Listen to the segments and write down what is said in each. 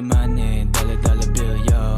the money, dollar bill, yo.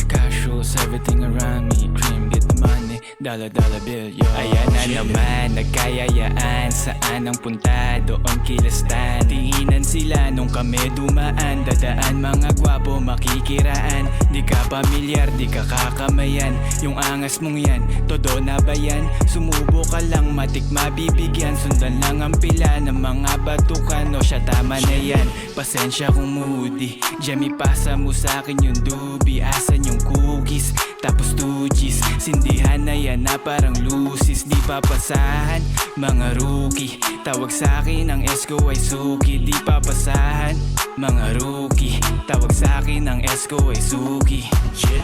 Casuals, everything around me, cream, get the money, dollar bill, yo. Ayan na naman, nagkayayaan, saan ang punta, doon kilastan. Tinginan sila nung kami dumaan, dadaan mga gwapo makikiraan. Di ka pamilyar, di ka kakamayan, yung angas mong yan, todo na ba yan? Sumubo ka lang, matik mabibigyan, sundan lang ang pila ng mga batukan. O siya tama na yan, pasensya kung moody, Jamie pasa mo sa'kin yung doobie. Asan yung cookies, tapos 2Gs, sindihan na yan na parang lusis. Di papasahan, mga rookie, tawag sa'kin ang esko ay suki. Di papasahan, mga rookie, tawag sa'kin ang esko ay suki.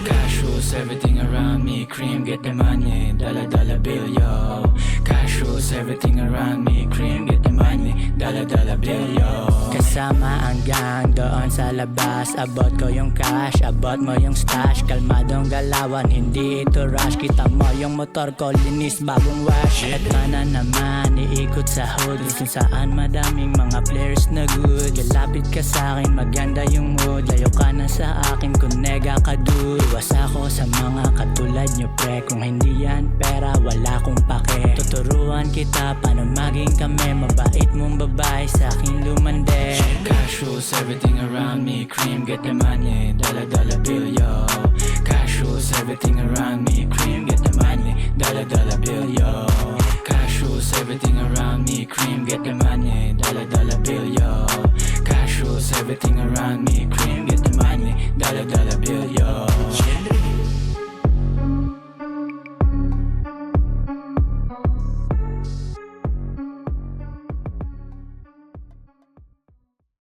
Casuals, everything around me, cream, get the money, dollar bill, yo. Casuals, everything around me, cream, get the money, dollar bill, yo. Kasama ang gang doon sa labas, abot ko yung cash, abot mo yung stash. Kalmadong galawan, hindi ito rush. Kita mo yung motor ko, linis bagong wash. Eto na naman, iikot sa hood, kung saan madaming mga players na good. Lalapit ka sa'kin, maganda yung mood, layo ka na sa akin kung nega ka dude. Iwas ako sa mga katulad nyo pre, kung hindi yan pera wala kong pake. Tuturuan kita paano maging kami, mabait mong babae sa'kin lumande. Casuals, everything around me, cream, get the money, dollar bill, yo. Casuals, everything around me, cream, get the money, dollar bill, yo. Casuals, everything around me, cream, get the money, dollar bill, yo. Casuals, everything around me,